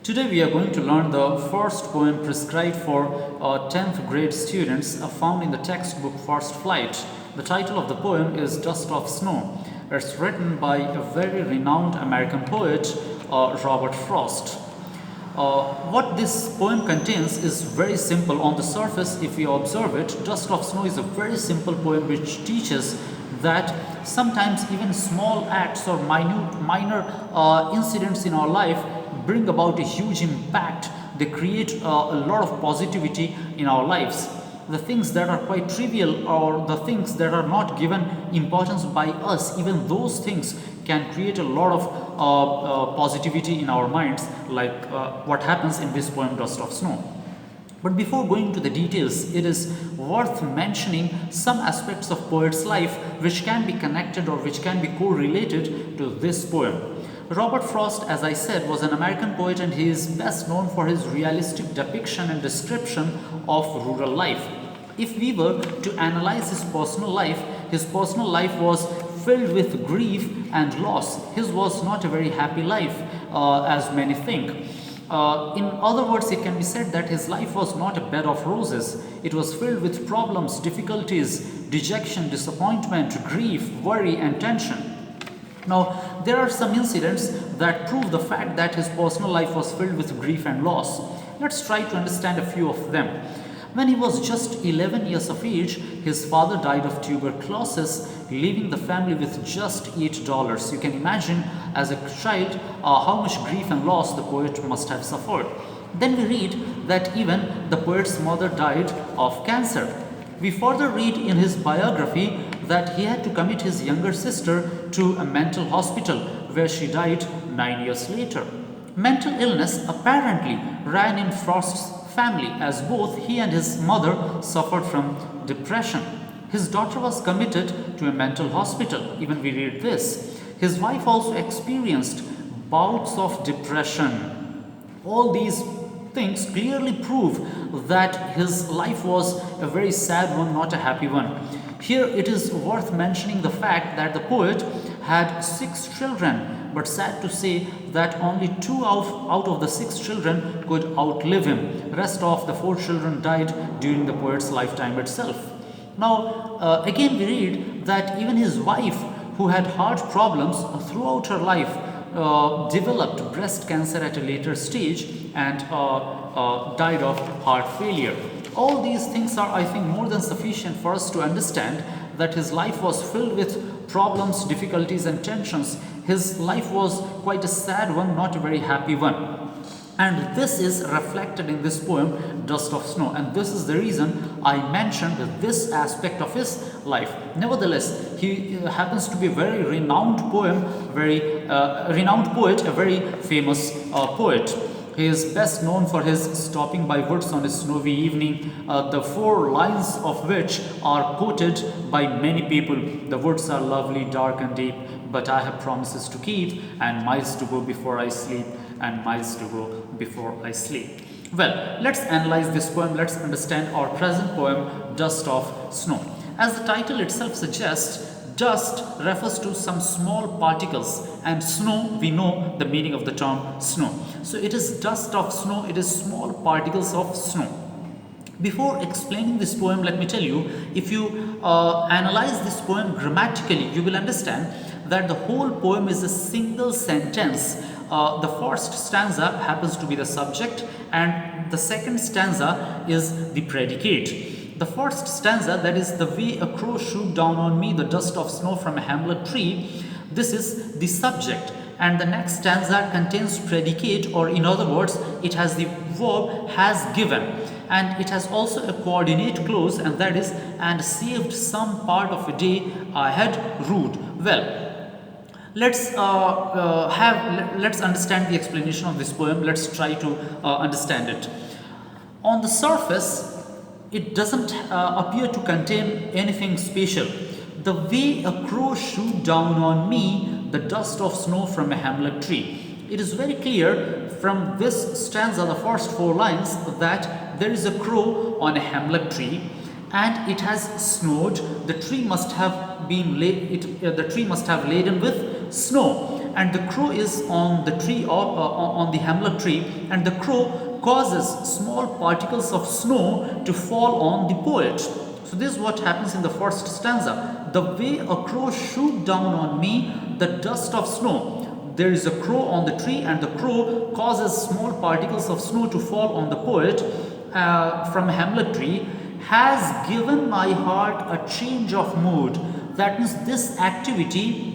Today we are going to learn the first poem prescribed for 10th grade students found in the textbook First Flight. The title of the poem is Dust of Snow. It's written by a very renowned American poet, Robert Frost. What this poem contains is very simple. On the surface, if you observe it, Dust of Snow is a very simple poem which teaches that sometimes even small acts or minor incidents in our life bring about a huge impact. They create a lot of positivity in our lives. The things that are quite trivial or the things that are not given importance by us, even those things can create a lot of positivity in our minds, like what happens in this poem Dust of Snow. But before going to the details, it is worth mentioning some aspects of poet's life which can be connected or which can be correlated to this poem. Robert Frost, as I said, was an American poet, and he is best known for his realistic depiction and description of rural life. If we were to analyze his personal life was filled with grief and loss. His was not a very happy life, as many think. In other words, it can be said that his life was not a bed of roses. It was filled with problems, difficulties, dejection, disappointment, grief, worry, and tension. Now, there are some incidents that prove the fact that his personal life was filled with grief and loss. Let's try to understand a few of them. When he was just 11 years of age, his father died of tuberculosis, leaving the family with just $8. You can imagine, as a child, how much grief and loss the poet must have suffered. Then we read that even the poet's mother died of cancer. We further read in his biography that he had to commit his younger sister to a mental hospital where she died 9 years later. Mental illness apparently ran in Frost's family, as both he and his mother suffered from depression. His daughter was committed to a mental hospital. Even we read this. His wife also experienced bouts of depression. All these things clearly prove that his life was a very sad one, not a happy one. Here it is worth mentioning the fact that the poet had 6 children, but sad to say that only 2 out of the 6 children could outlive him. Rest of the 4 children died during the poet's lifetime itself. Now, again we read that even his wife, who had heart problems throughout her life, developed breast cancer at a later stage and died of heart failure. All these things are, I think, more than sufficient for us to understand that his life was filled with problems, difficulties, and tensions. His life was quite a sad one, not a very happy one. And this is reflected in this poem, Dust of Snow. And this is the reason I mentioned this aspect of his life. Nevertheless, he happens to be a very renowned poet, a very famous poet. He is best known for his Stopping by Woods on a Snowy Evening, the 4 lines of which are quoted by many people. The woods are lovely, dark and deep, but I have promises to keep, and miles to go before I sleep, and miles to go before I sleep. Well, let's analyze this poem. Let's understand our present poem, Dust of Snow. As the title itself suggests, dust refers to some small particles, and snow, we know the meaning of the term snow. So it is dust of snow, it is small particles of snow. Before explaining this poem, let me tell you, if you analyze this poem grammatically, you will understand that the whole poem is a single sentence. The first stanza happens to be the subject, and the second stanza is the predicate. The first stanza, that is, the way a crow shoot down on me, the dust of snow from a hemlock tree, this is the subject. And the next stanza contains predicate, or in other words, it has the verb has given. And it has also a coordinate clause, and that is, and saved some part of a day I had rued. Well, let's understand the explanation of this poem. Let's try to understand it. On the surface, it doesn't appear to contain anything special. The way a crow shoot down on me, the dust of snow from a hemlock tree. It is very clear from this stanza, the first 4 lines, that there is a crow on a hemlock tree, and it has snowed. The tree must have been laden with snow. and the crow is on the tree, or on the hemlock tree, and the crow causes small particles of snow to fall on the poet. So this is what happens in the first stanza. The way a crow shoot down on me the dust of snow. There is a crow on the tree, and the crow causes small particles of snow to fall on the poet from a hemlock tree, has given my heart a change of mood. That means this activity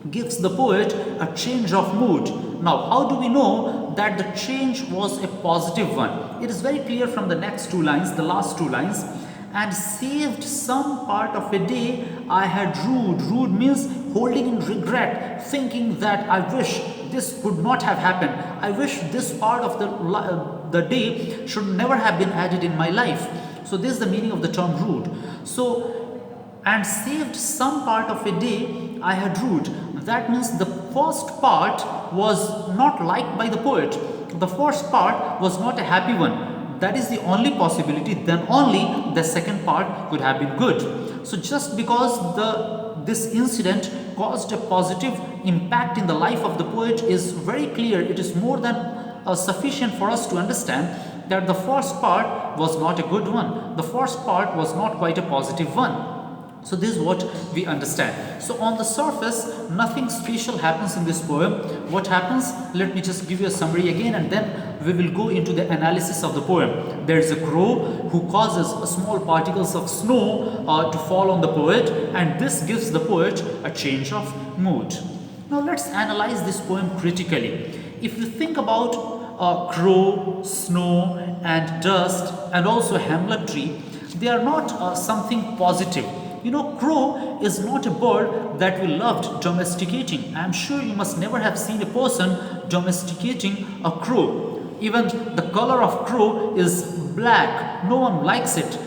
gives the poet a change of mood. Now, how do we know that the change was a positive one? It is very clear from the next two lines, the last two lines. And saved some part of a day I had rued. Rued means holding in regret, thinking that I wish this could not have happened. I wish this part of the day should never have been added in my life. So this is the meaning of the term rued. So, and saved some part of a day I had rued. That means the first part was not liked by the poet. The first part was not a happy one. That is the only possibility. Then only the second part could have been good. So just because this incident caused a positive impact in the life of the poet is very clear. It is more than sufficient for us to understand that the first part was not a good one. The first part was not quite a positive one. So this is what we understand. So on the surface, nothing special happens in this poem. What happens? Let me just give you a summary again, and then we will go into the analysis of the poem. There is a crow who causes small particles of snow to fall on the poet, and this gives the poet a change of mood. Now let's analyze this poem critically. If you think about crow, snow and dust, and also hemlock tree, they are not something positive. You know, crow is not a bird that we loved domesticating. I am sure you must never have seen a person domesticating a crow. Even the color of crow is black. No one likes it.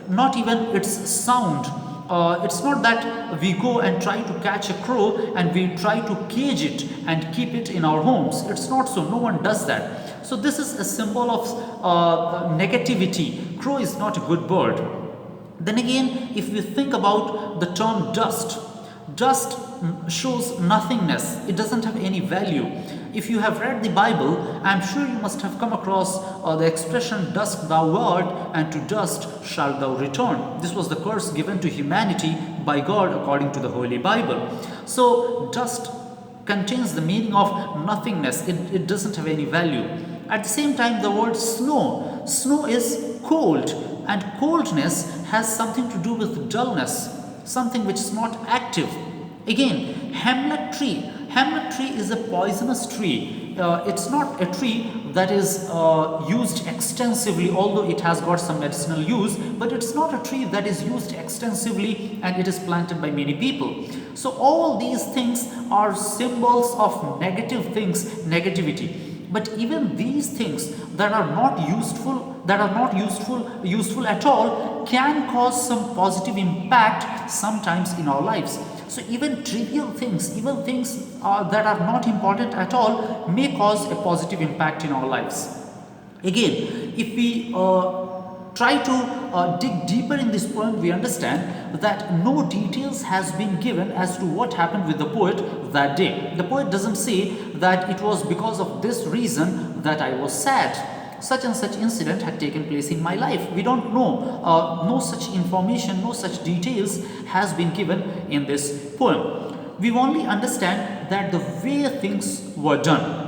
Not even its sound. It's not that we go and try to catch a crow and we try to cage it and keep it in our homes. It's not so. No one does that. So this is a symbol of negativity. Crow is not a good bird. Then again, if we think about the term dust, dust shows nothingness. It doesn't have any value. If you have read the Bible, I am sure you must have come across the expression, dust thou art, and to dust shalt thou return. This was the curse given to humanity by God according to the Holy Bible. So dust contains the meaning of nothingness. It doesn't have any value. At the same time, the word snow. Snow is cold, and coldness has something to do with dullness, something which is not active. Again, hemlock tree. Hemlock tree is a poisonous tree. It's not a tree that is used extensively, although it has got some medicinal use, but it's not a tree that is used extensively and it is planted by many people. So all these things are symbols of negative things, negativity. But even these things that are not useful at all can cause some positive impact sometimes in our lives. So even trivial things, even things that are not important at all may cause a positive impact in our lives. Again, if we try to dig deeper in this poem, we understand that no details has been given as to what happened with the poet that day. The poet doesn't say that it was because of this reason that I was sad. Such and such incident had taken place in my life. We don't know. No such information, no such details has been given in this poem. We only understand that the way things were done.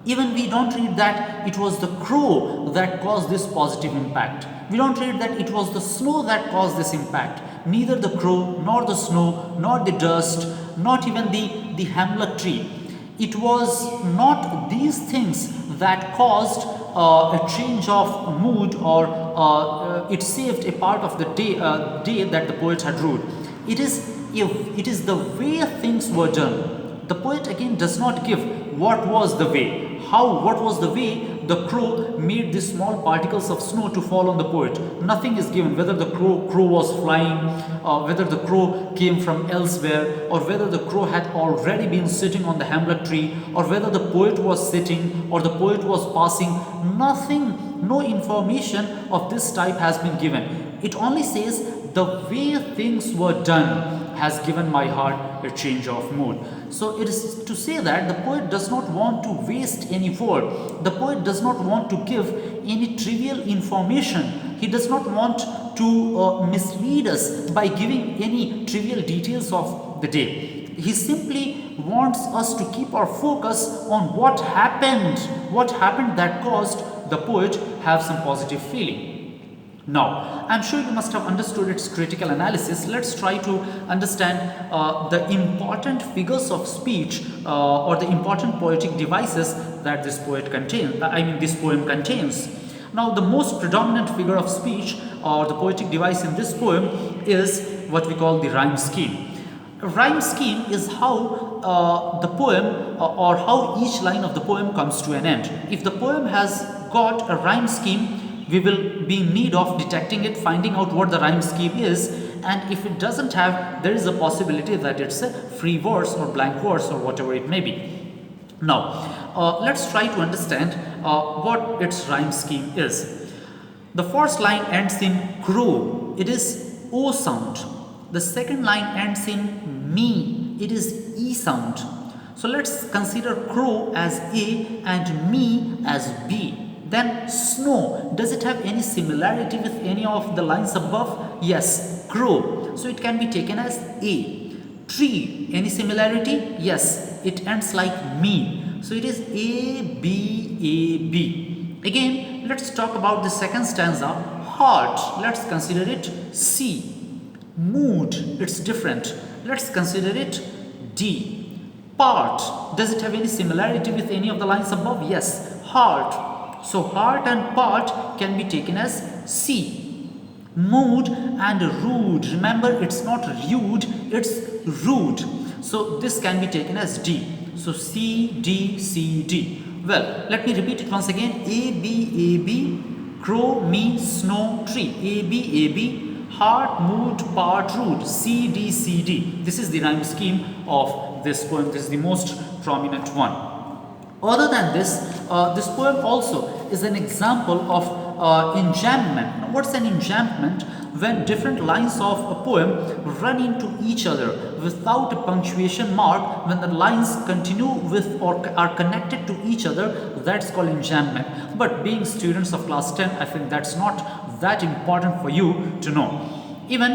Even we don't read that it was the crow that caused this positive impact. We don't read that it was the snow that caused this impact. Neither the crow, nor the snow, nor the dust, not even the hemlock tree. It was not these things that caused a change of mood, or it saved a part of the day that the poet had wrote. It is the way things were done. The poet again does not give what was the way. What was the way the crow made these small particles of snow to fall on the poet? Nothing is given, whether the crow was flying, whether the crow came from elsewhere, or whether the crow had already been sitting on the hemlock tree, or whether the poet was sitting or the poet was passing. Nothing, no information of this type has been given. It only says the way things were done has given my heart a change of mood. So it is to say that the poet does not want to waste any word. The poet does not want to give any trivial information. He does not want to mislead us by giving any trivial details of the day. He simply wants us to keep our focus on what happened that caused the poet have some positive feeling. Now, I'm sure you must have understood its critical analysis. Let's try to understand the important figures of speech or the important poetic devices that this poem contains. Now, the most predominant figure of speech or the poetic device in this poem is what we call the rhyme scheme. A rhyme scheme is how the poem or how each line of the poem comes to an end. If the poem has got a rhyme scheme, we will be in need of detecting it, finding out what the rhyme scheme is, and if it doesn't have, there is a possibility that it's a free verse or blank verse or whatever it may be. Now, let's try to understand what its rhyme scheme is. The first line ends in crow. It is O sound. The second line ends in me. It is E sound. So let's consider crow as A and me as B. Then snow, does it have any similarity with any of the lines above? Yes, crow. So it can be taken as A. Tree, any similarity? Yes, it ends like me. So it is A, B, A, B. Again, let's talk about the second stanza. Heart, let's consider it C. Mood, it's different. Let's consider it D. Part, does it have any similarity with any of the lines above? Yes, heart. So heart and part can be taken as C. Mood and rude. Remember, it's not rude, it's rude. So this can be taken as D. So C, D, C, D. Well, let me repeat it once again. A, B, A, B. Crow, me, snow, tree. A, B, A, B. Heart, mood, part, rude. C, D, C, D. This is the rhyme scheme of this poem. This is the most prominent one. Other than this, this poem also is an example of enjambment. Now, what's an enjambment? When different lines of a poem run into each other without a punctuation mark, when the lines continue with or are connected to each other, that's called enjambment. But being students of class 10, I think that's not that important for you to know. Even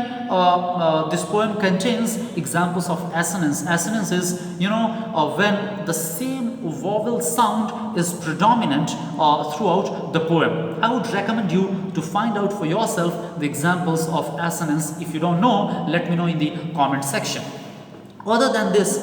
this poem contains examples of assonance. Assonance is, when the same vowel sound is predominant throughout the poem. I would recommend you to find out for yourself the examples of assonance. If you don't know, let me know in the comment section. Other than this,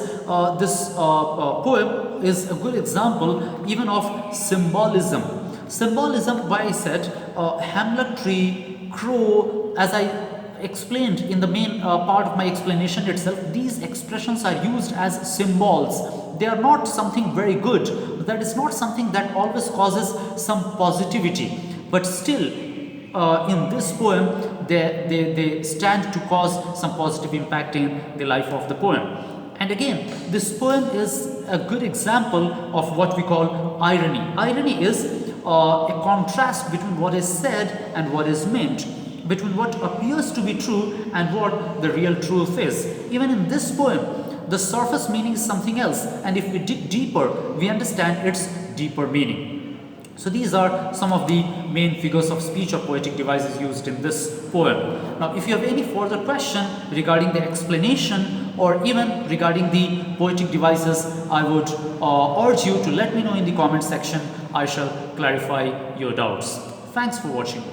this poem is a good example even of symbolism. Symbolism, why I said Hamlet tree, crow, as I explained in the main part of my explanation itself, these expressions are used as symbols. They are not something very good. That is not something that always causes some positivity. But still, in this poem, they stand to cause some positive impact in the life of the poem. And again, this poem is a good example of what we call irony. Irony is a contrast between what is said and what is meant, between what appears to be true and what the real truth is. Even in this poem, the surface meaning is something else, and if we dig deeper, we understand its deeper meaning. So these are some of the main figures of speech or poetic devices used in this poem. Now, if you have any further question regarding the explanation or even regarding the poetic devices, I would urge you to let me know in the comment section. I shall clarify your doubts. Thanks for watching.